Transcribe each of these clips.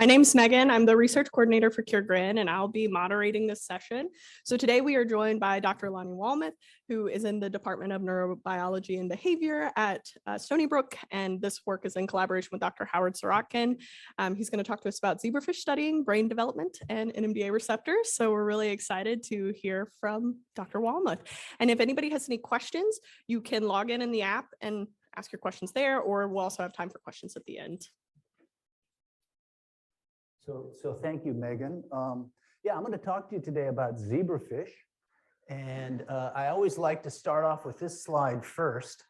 My name's Megan. I'm the research coordinator for GRICon, and I'll be moderating this session. So today we are joined by Dr. Lonnie Wollmuth, who is in the Department of Neurobiology and Behavior at Stony Brook, and this work is in collaboration with Dr. Howard Sorokin. He's going to talk to us about zebrafish studying brain development and NMDA receptors. So we're really excited to hear from Dr. Wollmuth. And if anybody has any questions, you can log in the app and ask your questions there, or we'll also have time for questions at the end. So thank you, Megan. Yeah, I'm going to talk to you today about zebrafish. And I always like to start off with this slide first,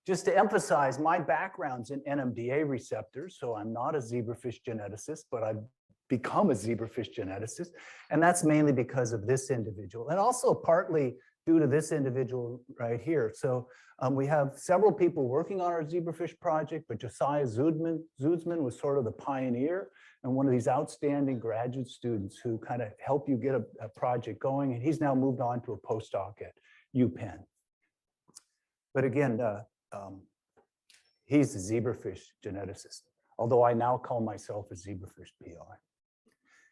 just to emphasize my background's in NMDA receptors. So I'm not a zebrafish geneticist, but I've become a zebrafish geneticist. And that's mainly because of this individual, and also partly due to this individual right here. So we have several people working on our zebrafish project, but Josiah Zuidsman was sort of the pioneer and one of these outstanding graduate students who kind of help you get a project going. And he's now moved on to a postdoc at UPenn. But again, he's a zebrafish geneticist, although I now call myself a zebrafish PI.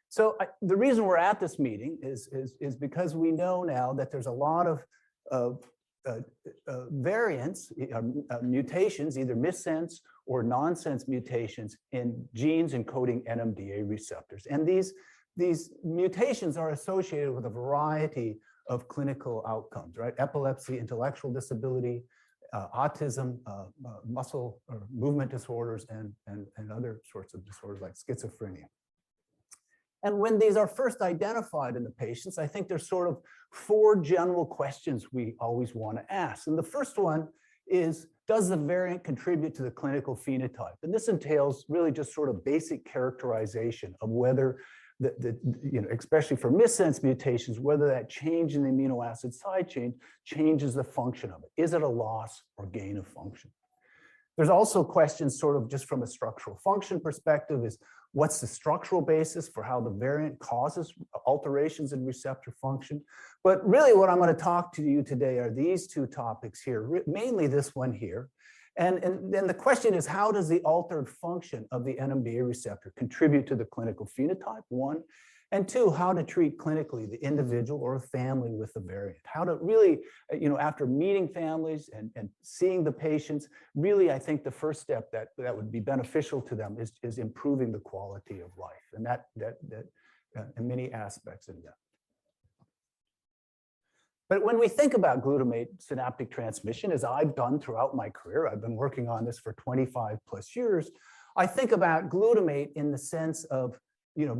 So the reason we're at this meeting is because we know now that there's a lot of variants, mutations, either missense or nonsense mutations in genes encoding NMDA receptors. And these mutations are associated with a variety of clinical outcomes, right? Epilepsy, intellectual disability, autism, muscle or movement disorders, and other sorts of disorders like schizophrenia. And when these are first identified in the patients, I think there's sort of four general questions we always want to ask. And the first one is, does the variant contribute to the clinical phenotype? And this entails really just sort of basic characterization of whether, especially for missense mutations, whether that change in the amino acid side chain changes the function of it. Is it a loss or gain of function? There's also questions sort of just from a structural function perspective is, what's the structural basis for how the variant causes alterations in receptor function? But really what I'm going to talk to you today are these two topics here, mainly this one here. And then the question is, how does the altered function of the NMDA receptor contribute to the clinical phenotype, one? And two, how to treat clinically the individual or a family with the variant. How to really, after meeting families and seeing the patients, really, I think the first step that would be beneficial to them is improving the quality of life. And that in many aspects of that. But when we think about glutamate synaptic transmission, as I've done throughout my career, I've been working on this for 25 plus years, I think about glutamate in the sense of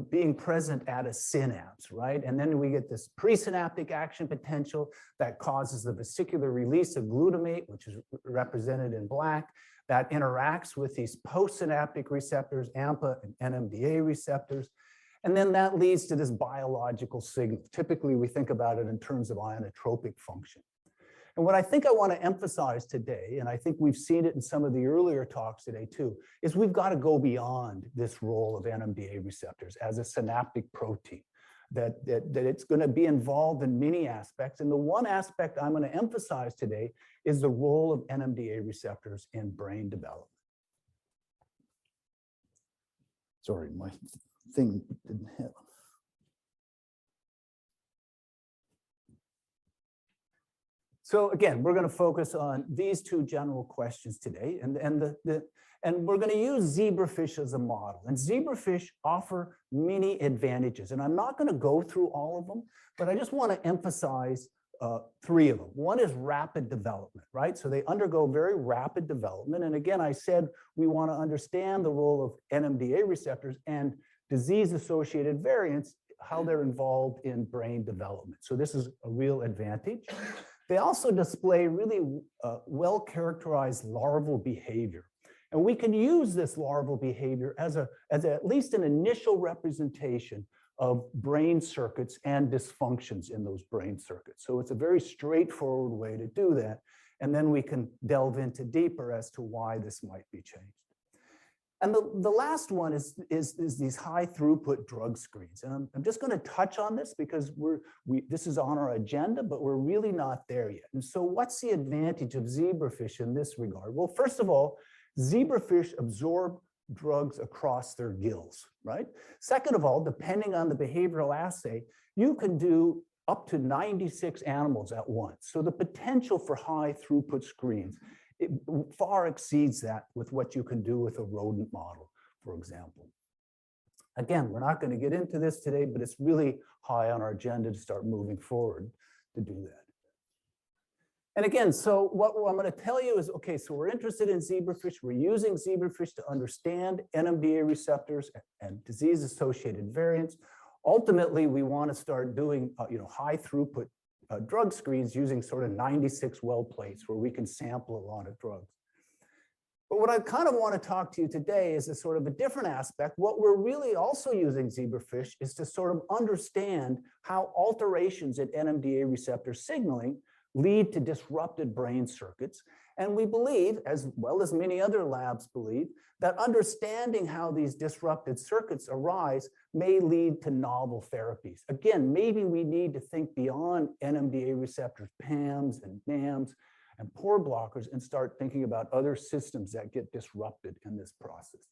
being present at a synapse, right? And then we get this presynaptic action potential that causes the vesicular release of glutamate, which is represented in black, that interacts with these postsynaptic receptors, AMPA and NMDA receptors. And then that leads to this biological signal. Typically, we think about it in terms of ionotropic function. And what I think I want to emphasize today, and I think we've seen it in some of the earlier talks today too, is we've got to go beyond this role of NMDA receptors as a synaptic protein, that it's going to be involved in many aspects. And the one aspect I'm going to emphasize today is the role of NMDA receptors in brain development. Sorry, my thing didn't hit. So again, we're going to focus on these two general questions today, and we're going to use zebrafish as a model. And zebrafish offer many advantages, and I'm not going to go through all of them, but I just want to emphasize three of them. One is rapid development, right? So they undergo very rapid development, and again, I said we want to understand the role of NMDA receptors and disease-associated variants, how they're involved in brain development. So this is a real advantage. They also display really well-characterized larval behavior. And we can use this larval behavior as at least an initial representation of brain circuits and dysfunctions in those brain circuits. So it's a very straightforward way to do that. And then we can delve into deeper as to why this might be changed. And the last one is these high throughput drug screens. And I'm just going to touch on this because this is on our agenda, but we're really not there yet. And so what's the advantage of zebrafish in this regard? Well, first of all, zebrafish absorb drugs across their gills, right? Second of all, depending on the behavioral assay, you can do up to 96 animals at once. So the potential for high throughput screens, it far exceeds that with what you can do with a rodent model, for example. Again, we're not going to get into this today, but it's really high on our agenda to start moving forward to do that. And again, so what I'm going to tell you is, okay, so we're interested in zebrafish. We're using zebrafish to understand NMDA receptors and disease-associated variants. Ultimately, we want to start doing high throughput drug screens using sort of 96 well plates where we can sample a lot of drugs. But what I kind of want to talk to you today is a sort of a different aspect. What we're really also using zebrafish is to sort of understand how alterations in NMDA receptor signaling lead to disrupted brain circuits. And we believe, as well as many other labs believe, that understanding how these disrupted circuits arise may lead to novel therapies. Again, maybe we need to think beyond NMDA receptors, PAMs and NAMs, and pore blockers, and start thinking about other systems that get disrupted in this process.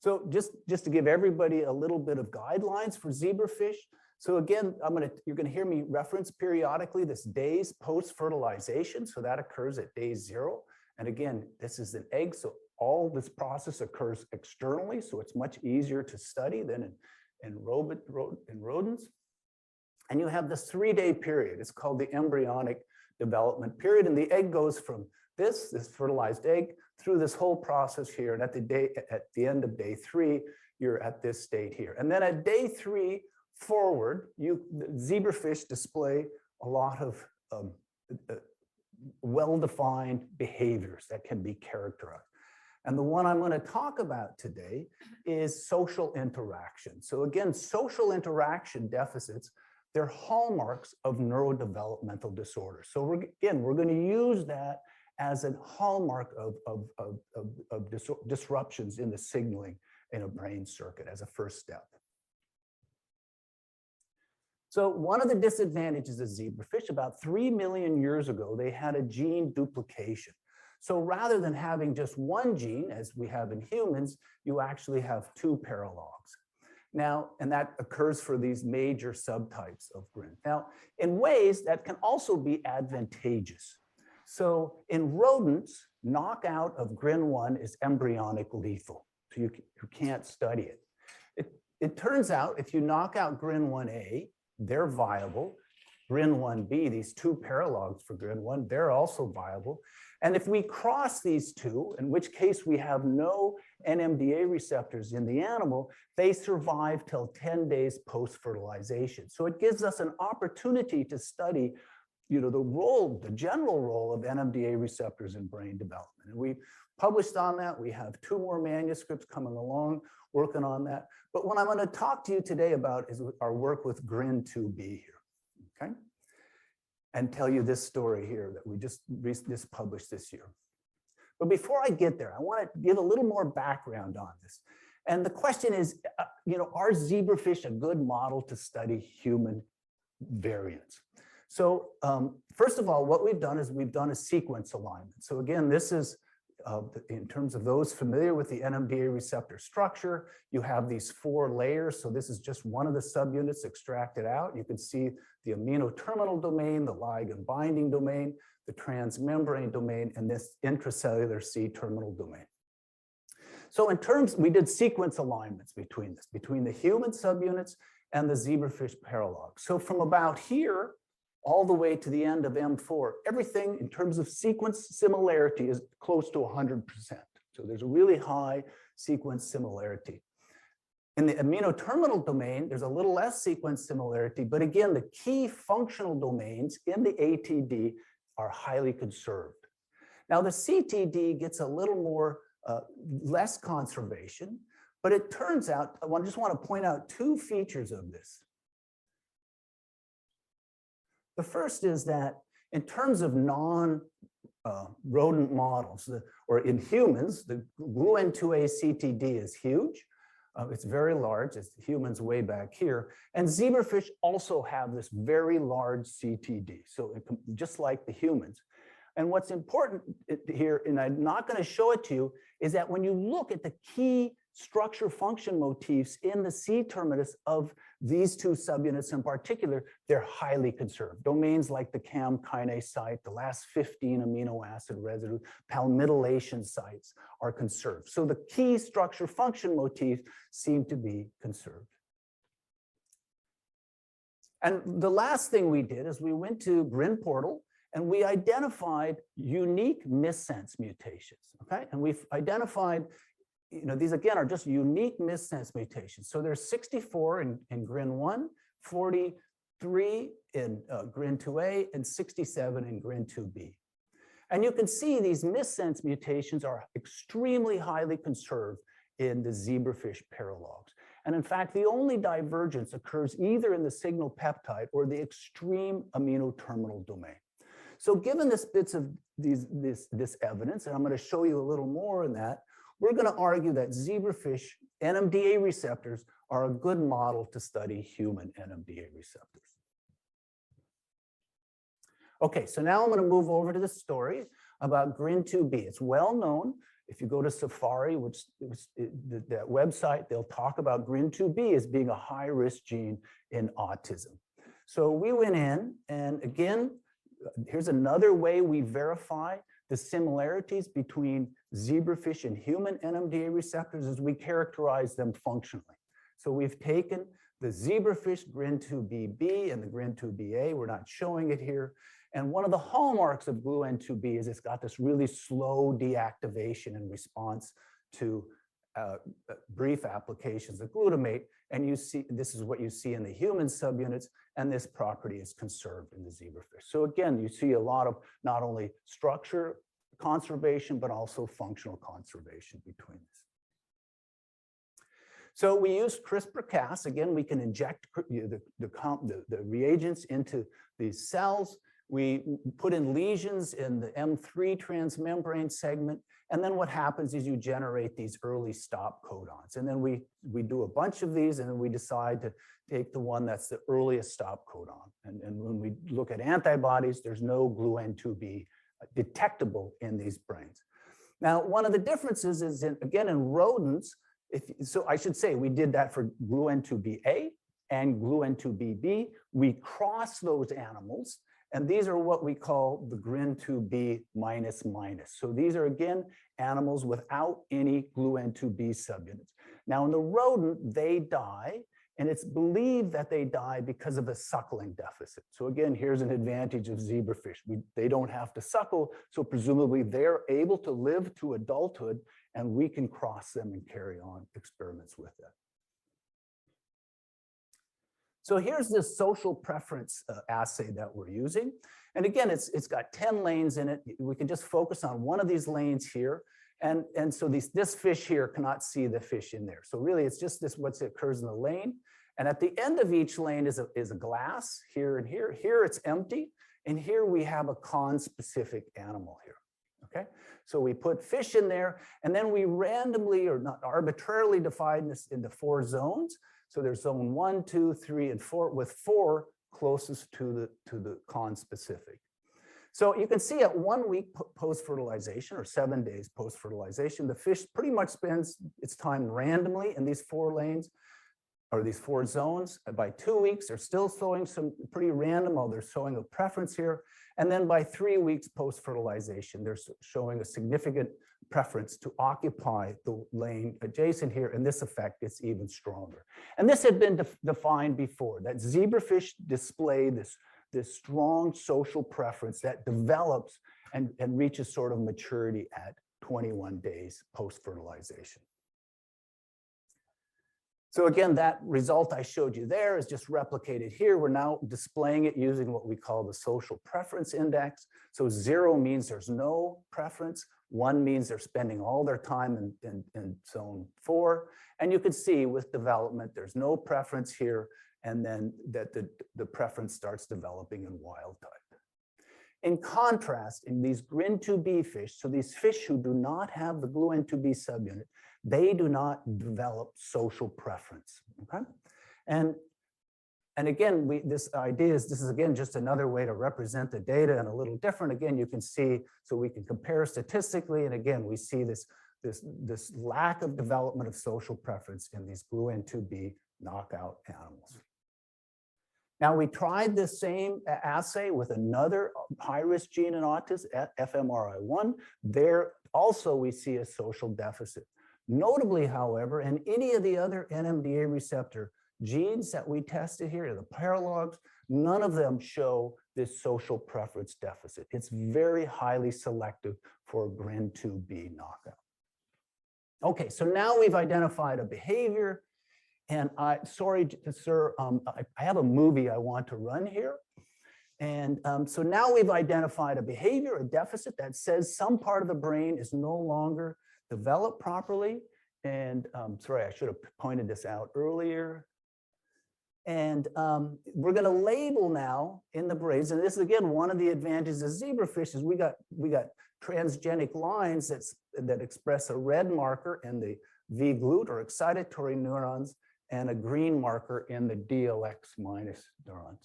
So just to give everybody a little bit of guidelines for zebrafish. So again, you're gonna hear me reference periodically this days post-fertilization. So that occurs at day 0. And again, this is an egg, so all this process occurs externally. So it's much easier to study than in rodents. And you have this 3-day period. It's called the embryonic development period. And the egg goes from this fertilized egg through this whole process here. And at the end of day 3, you're at this state here. And then at day 3 forward, the zebrafish display a lot of well-defined behaviors that can be characterized. And the one I'm going to talk about today is social interaction. So again, social interaction deficits, they're hallmarks of neurodevelopmental disorders. So we're going to use that as a hallmark of disruptions in the signaling in a brain circuit as a first step. So one of the disadvantages of zebrafish, about 3 million years ago, they had a gene duplication. So rather than having just one gene, as we have in humans, you actually have 2 paralogs. Now, and that occurs for these major subtypes of GRIN. Now, in ways that can also be advantageous. So in rodents, knockout of GRIN1 is embryonic lethal. So you can't study it. It turns out if you knock out GRIN1A, they're viable. GRIN1B, these 2 paralogs for GRIN1, they're also viable. And if we cross these 2, in which case we have no NMDA receptors in the animal, they survive till 10 days post-fertilization. So it gives us an opportunity to study, the general role of NMDA receptors in brain development. And we published on that. We have 2 more manuscripts coming along, working on that. But what I'm going to talk to you today about is our work with GRIN2B here, okay? And tell you this story here that we just published this year. But before I get there, I want to give a little more background on this. And the question is, are zebrafish a good model to study human variants? So first of all, what we've done is we've done a sequence alignment. So again, this is in terms of those familiar with the NMDA receptor structure, you have these 4 layers. So this is just one of the subunits extracted out. You can see the amino terminal domain, the ligand binding domain, the transmembrane domain, and this intracellular C-terminal domain. So we did sequence alignments between the human subunits and the zebrafish paralog. So from about here, all the way to the end of M4, everything in terms of sequence similarity is close to 100%. So there's a really high sequence similarity. In the amino terminal domain, there's a little less sequence similarity, but again, the key functional domains in the ATD are highly conserved. Now the CTD gets a little more, less conservation, but it turns out, I just want to point out 2 features of this. The first is that in terms of non-rodent models, or in humans, the GLUN2A CTD is huge. It's very large. It's humans way back here. And zebrafish also have this very large CTD. So just like the humans. And what's important here, and I'm not going to show it to you, is that when you look at the key structure function motifs in the C-terminus of these two subunits in particular, they're highly conserved. Domains like the CAM kinase site, the last 15 amino acid residue, palmitylation sites are conserved. So the key structure function motifs seem to be conserved. And the last thing we did is we went to GRIN portal and we identified unique missense mutations, okay? And we've identified, these again are just unique missense mutations. So there's 64 in GRIN1, 43 in GRIN2A, and 67 in GRIN2B. And you can see these missense mutations are extremely highly conserved in the zebrafish paralogs. And in fact, the only divergence occurs either in the signal peptide or the extreme amino terminal domain. So given this bits of this evidence, and I'm going to show you a little more in that, we're going to argue that zebrafish NMDA receptors are a good model to study human NMDA receptors. Okay, so now I'm going to move over to the story about GRIN2B. It's well known. If you go to Safari, that website, they'll talk about GRIN2B as being a high-risk gene in autism. So we went in, and again, here's another way we verify the similarities between zebrafish and human NMDA receptors as we characterize them functionally. So we've taken the zebrafish GRIN2BB and the GRIN2BA. We're not showing it here. And one of the hallmarks of GLUN2B is it's got this really slow deactivation in response to brief applications of glutamate. And you see, this is what you see in the human subunits, and this property is conserved in the zebrafish. So again, you see a lot of not only structure conservation, but also functional conservation between this. So we used CRISPR-Cas. Again, we can inject the reagents into these cells. We put in lesions in the M3 transmembrane segment. And then what happens is you generate these early stop codons. And then we do a bunch of these, and then we decide to take the one that's the earliest stop codon. And when we look at antibodies, there's no GLUN2B detectable in these brains. Now, one of the differences is, again, in rodents, so I should say we did that for GLUN2BA and GLUN2BB. We cross those animals. And these are what we call the GRIN2B minus. So these are, again, animals without any GLUN2B subunits. Now, in the rodent, they die, and it's believed that they die because of a suckling deficit. So again, here's an advantage of zebrafish. They don't have to suckle, so presumably they're able to live to adulthood, and we can cross them and carry on experiments with that. So here's this social preference assay that we're using. And again, it's got 10 lanes in it. We can just focus on one of these lanes here. And so this fish here cannot see the fish in there. So really, it's just this what occurs in the lane. And at the end of each lane is a glass here and here. Here it's empty. And here we have a con-specific animal here. Okay, so we put fish in there, and then we randomly or not arbitrarily divide this into 4 zones. So there's zone 1, 2, 3, and 4, with 4 closest to the con-specific. So you can see at 1 week post-fertilization, or 7 days post-fertilization, the fish pretty much spends its time randomly in these 4 lanes, or these 4 zones. By 2 weeks, they're still showing some pretty random, they're showing a preference here. And then by 3 weeks post-fertilization, they're showing a significant preference to occupy the lane adjacent here, and this effect is even stronger. And this had been defined before, that zebrafish display this strong social preference that develops and reaches sort of maturity at 21 days post-fertilization. So again, that result I showed you there is just replicated here. We're now displaying it using what we call the social preference index. So 0 means there's no preference. 1 means they're spending all their time in zone 4. And you can see with development, there's no preference here, and then that the preference starts developing in wild type. In contrast, in these GRIN2B fish, so these fish who do not have the GLUN2B subunit, they do not develop social preference, okay? And And again, this idea is, this is again just another way to represent the data and a little different. Again, you can see, so we can compare statistically, and again, we see this lack of development of social preference in these GLUN2B knockout animals. Now, we tried this same assay with another high-risk gene in autism, fMRI1. There also we see a social deficit. Notably, however, in any of the other NMDA receptor genes that we tested here, the paralogs, none of them show this social preference deficit. It's very highly selective for GRIN2B knockout. Okay, so now we've identified a behavior, and sorry, sir, I have a movie I want to run here. And so now we've identified a behavior, a deficit that says some part of the brain is no longer developed properly. And sorry, I should have pointed this out earlier. And we're going to label now in the brains, and this is again one of the advantages of zebrafish is we got transgenic lines that express a red marker in the V-glut or excitatory neurons and a green marker in the DLX minus neurons.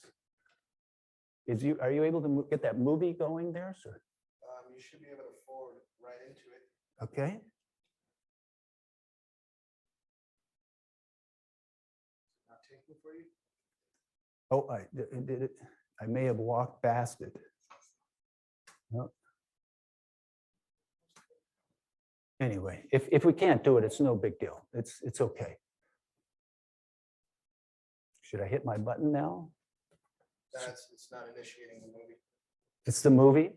Are you able to get that movie going there, sir? You should be able to forward right into it. Okay. Not taking for you? Oh, I did it. I may have walked past it. No. Anyway, if we can't do it, it's no big deal. It's okay. Should I hit my button now? It's not initiating the movie. It's the movie?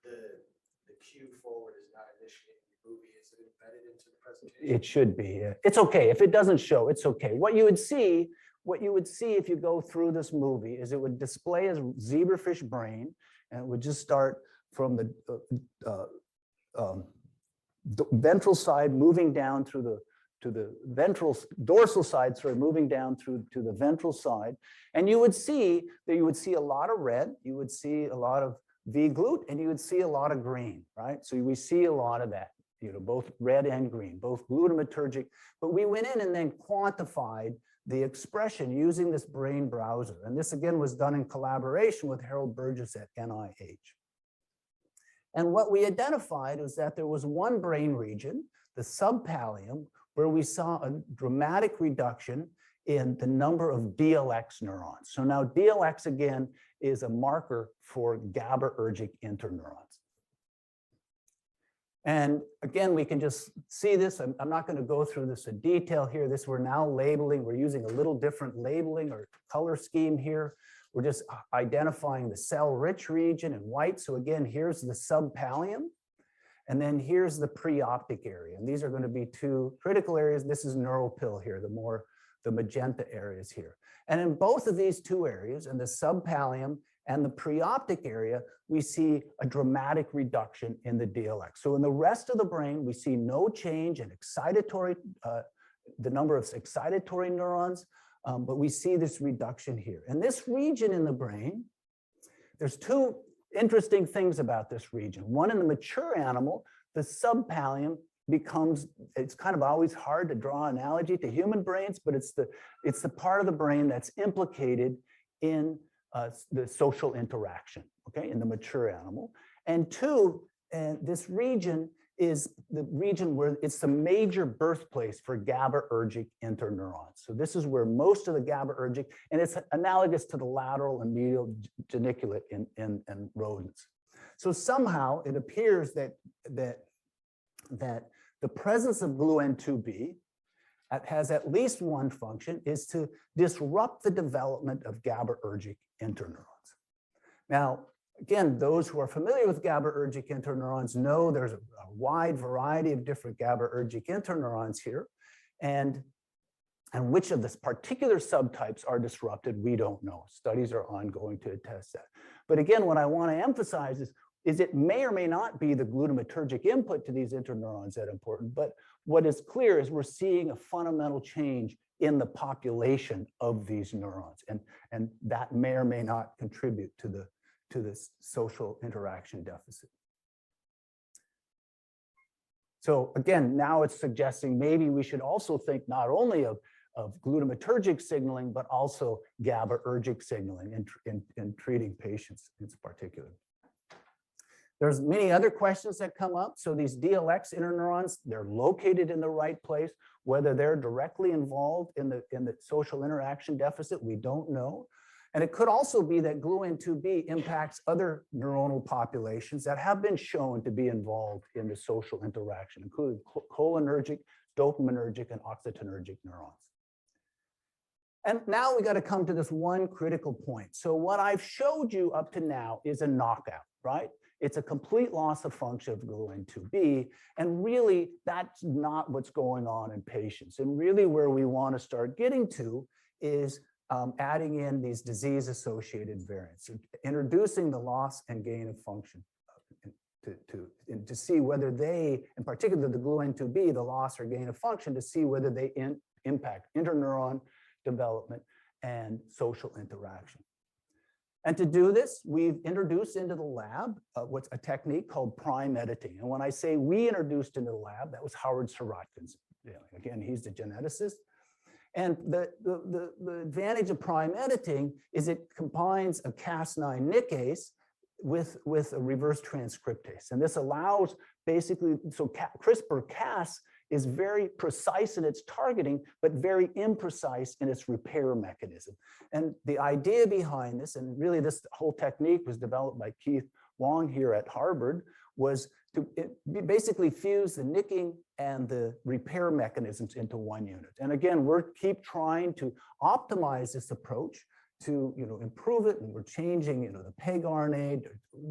The cue forward is not initiating the movie. Is it embedded into the presentation? It should be. Yeah. It's okay. If it doesn't show, it's okay. What you would see if you go through this movie is it would display a zebrafish brain, and it would just start from the ventral side moving down through the dorsal side, sorry, moving down through to the ventral side. And you would see a lot of red, you would see a lot of V-glut, and you would see a lot of green, right? So we see a lot of that, both red and green, both glutamatergic. But we went in and then quantified the expression using this brain browser. And this again was done in collaboration with Harold Burgess at NIH. And what we identified was that there was one brain region, the subpallium, where we saw a dramatic reduction in the number of DLX neurons. So now DLX again is a marker for GABAergic interneurons. And again, we can just see this. I'm not going to go through this in detail here. This we're now labeling. We're using a little different labeling or color scheme here. We're just identifying the cell-rich region in white. So again, here's the subpallium. And then here's the preoptic area. And these are going to be two critical areas. This is neural pill here, the magenta areas here. And in both of these two areas, in the subpallium and the preoptic area, we see a dramatic reduction in the DLX. So in the rest of the brain, we see no change in the number of excitatory neurons, but we see this reduction here. And this region in the brain, there's two interesting things about this region. One, in the mature animal, the subpallium it's kind of always hard to draw an analogy to human brains, but it's the part of the brain that's implicated in the social interaction, okay, in the mature animal. And two, this region is the region where it's the major birthplace for GABAergic interneurons. So this is where most of the GABAergic, and it's analogous to the lateral and medial geniculate in rodents. So somehow it appears that the presence of GLUN2B has at least one function, is to disrupt the development of GABAergic interneurons. Now, again, those who are familiar with GABAergic interneurons know there's a wide variety of different GABAergic interneurons here. And which of the particular subtypes are disrupted, we don't know. Studies are ongoing to attest that. But again, what I want to emphasize is it may or may not be the glutamatergic input to these interneurons that are important, but what is clear is we're seeing a fundamental change in the population of these neurons, and that may or may not contribute to this social interaction deficit. So again, now it's suggesting maybe we should also think not only of glutamatergic signaling, but also GABAergic signaling in treating patients in particular. There's many other questions that come up. So these DLX interneurons, they're located in the right place. Whether they're directly involved in the social interaction deficit, we don't know. And it could also be that gluN2B impacts other neuronal populations that have been shown to be involved in the social interaction, including cholinergic, dopaminergic, and oxytonergic neurons. And now we got to come to this one critical point. So what I've showed you up to now is a knockout, right? It's a complete loss of function of gluN2B. And really, that's not what's going on in patients. And really where we want to start getting to is adding in these disease-associated variants, introducing the loss and gain of function to see whether they, in particular the gluN2B, the loss or gain of function, to see whether they impact interneuron development and social interaction. And to do this, we've introduced into the lab what's a technique called prime editing. And when I say we introduced into the lab, that was Howard Sirotkin's. Again, he's the geneticist. And the advantage of prime editing is it combines a Cas9 nickase with a reverse transcriptase. And this allows basically, so CRISPR-Cas is very precise in its targeting, but very imprecise in its repair mechanism. And the idea behind this, and really this whole technique was developed by Keith Wong here at Harvard, was to basically fuse the nicking and the repair mechanisms into one unit. And again, we're keep trying to optimize this approach to improve it, and we're changing the PEG RNA,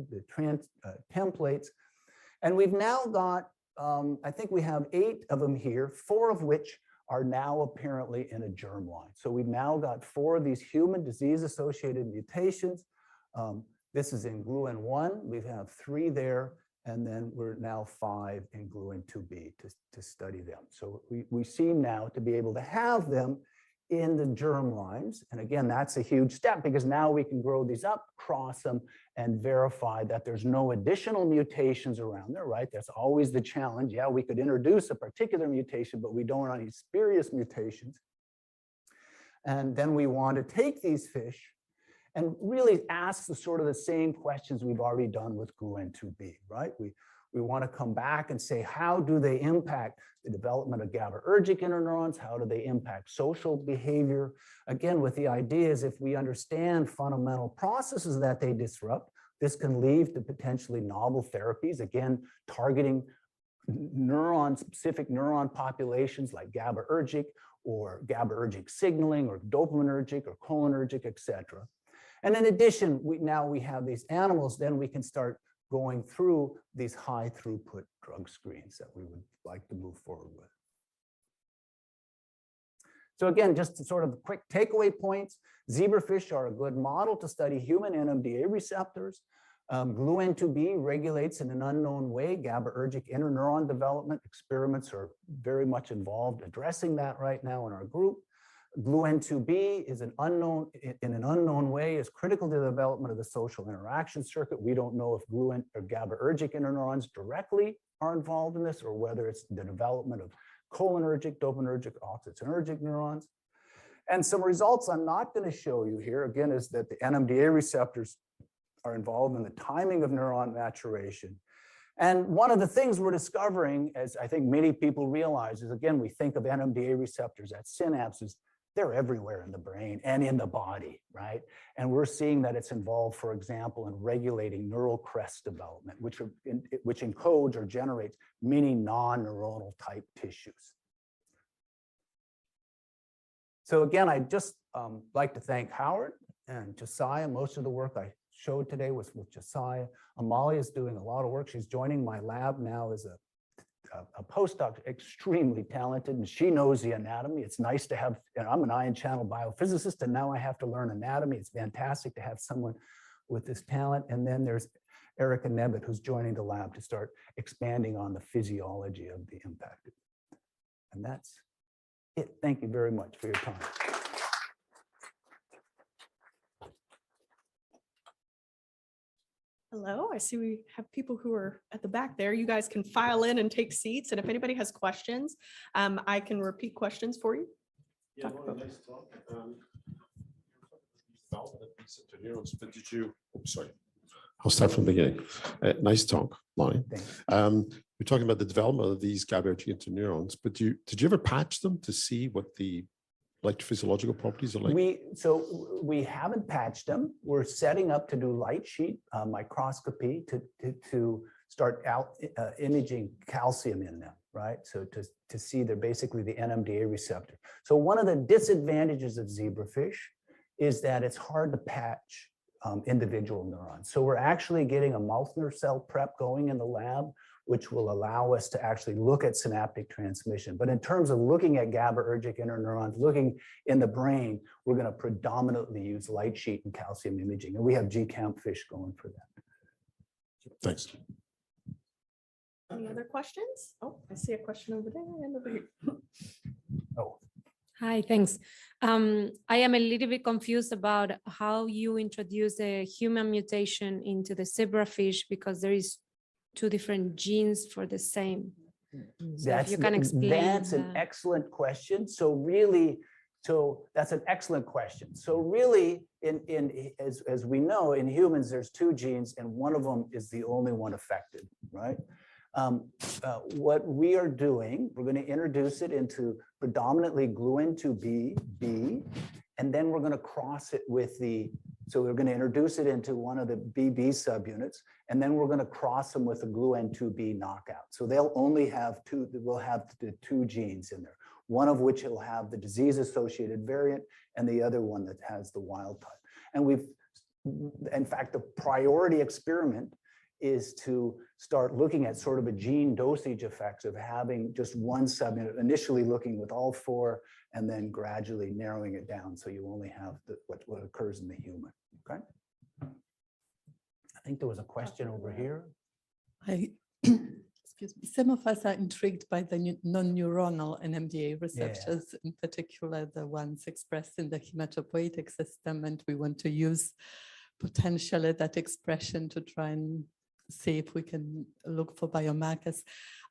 the trans templates. And we've now got, I think we have 8 of them here, 4 of which are now apparently in a germline. So we've now got 4 of these human disease-associated mutations. This is in gluN1, we have 3 there, and then we're now 5 in gluN2B to study them. So we seem now to be able to have them in the germlines. And again, that's a huge step because now we can grow these up, cross them, and verify that there's no additional mutations around there, right? That's always the challenge. Yeah, we could introduce a particular mutation, but we don't want any spurious mutations. And then we want to take these fish and really ask the same questions we've already done with gluN2B, right? We want to come back and say, how do they impact the development of GABAergic interneurons? How do they impact social behavior? Again, with the idea is if we understand fundamental processes that they disrupt, this can lead to potentially novel therapies, again, targeting specific neuron populations like GABAergic or GABAergic signaling or dopaminergic or cholinergic, et cetera. And in addition, now we have these animals, then we can start going through these high throughput drug screens that we would like to move forward with. So again, just sort of quick takeaway points. Zebrafish are a good model to study human NMDA receptors. gluN2B regulates in an unknown way GABAergic interneuron development. Experiments are very much involved addressing that right now in our group. gluN2B is in an unknown way is critical to the development of the social interaction circuit. We don't know if GABAergic interneurons directly are involved in this or whether it's the development of cholinergic, dopaminergic, oxytonergic neurons. And some results I'm not going to show you here, again, is that the NMDA receptors are involved in the timing of neuron maturation. And one of the things we're discovering, as I think many people realize, is again, we think of NMDA receptors at synapses. They're everywhere in the brain and in the body, right? And we're seeing that it's involved, for example, in regulating neural crest development, which encodes or generates many non-neuronal type tissues. So again, I'd just like to thank Howard and Josiah. Most of the work I showed today was with Josiah. Amalia is doing a lot of work. She's joining my lab now as a postdoc, extremely talented, and she knows the anatomy. It's nice to have, I'm an ion channel biophysicist, and now I have to learn anatomy. It's fantastic to have someone with this talent. And then there's Erica Nebbit, who's joining the lab to start expanding on the physiology of the impact. And that's it. Thank you very much for your time. Hello, I see we have people who are at the back there. You guys can file in and take seats. And if anybody has questions, I can repeat questions for you. Yeah, Lonnie, nice talk. Development of these interneurons, but did you, oops, sorry. I'll start from the beginning. Nice talk, Lonnie. Thanks. We're talking about the development of these GABAergic interneurons, but did you ever patch them to see what the electrophysiological properties are like? We haven't patched them. We're setting up to do light sheet microscopy to start out imaging calcium in them, right? So to see they're basically the NMDA receptor. So one of the disadvantages of zebrafish is that it's hard to patch individual neurons. So we're actually getting a Malthner cell prep going in the lab, which will allow us to actually look at synaptic transmission. But in terms of looking at GABAergic interneurons, looking in the brain, we're going to predominantly use light sheet and calcium imaging. And we have GCAM fish going for that. Thanks. Any other questions? Oh, I see a question over there and over here. Oh. Hi, thanks. I am a little bit confused about how you introduce a human mutation into the zebrafish because there is two different genes for the same. So if you can explain. That's an excellent question. So that's an excellent question. So really, as we know, in humans, there's two genes, and one of them is the only one affected, right? What we are doing, we're going to introduce it into predominantly gluN2B, and then we're going to cross it with so we're going to introduce it into one of the BB subunits, and then we're going to cross them with a gluN2B knockout. So they'll only have we'll have the two genes in there, one of which will have the disease-associated variant, and the other one that has the wild type. And in fact, the priority experiment is to start looking at sort of a gene dosage effects of having just one subunit, initially looking with all four, and then gradually narrowing it down so you only have what occurs in the human, okay? I think there was a question over here. Excuse me. Some of us are intrigued by the non-neuronal NMDA receptors, in particular the ones expressed in the hematopoietic system, and we want to use potentially that expression to try and see if we can look for biomarkers.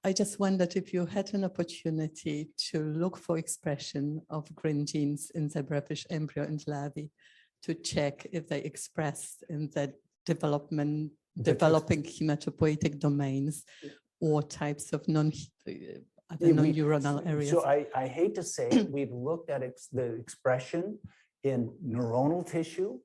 I just wondered if you had an opportunity to look for expression of green genes in zebrafish embryo and larvae to check if they express in the developing hematopoietic domains or types of non-neuronal areas. So I hate to say it, we've looked at the expression in neuronal tissue,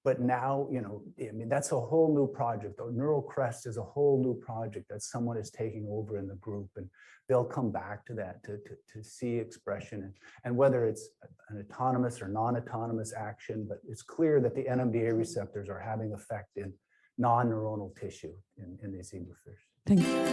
but now, I mean, that's a whole new project. Neural Crest is a whole new project that someone is taking over in the group, and they'll come back to that to see expression and whether it's an autonomous or non-autonomous action, but it's clear that the NMDA receptors are having effect in non-neuronal tissue in these zebrafish. Thank you.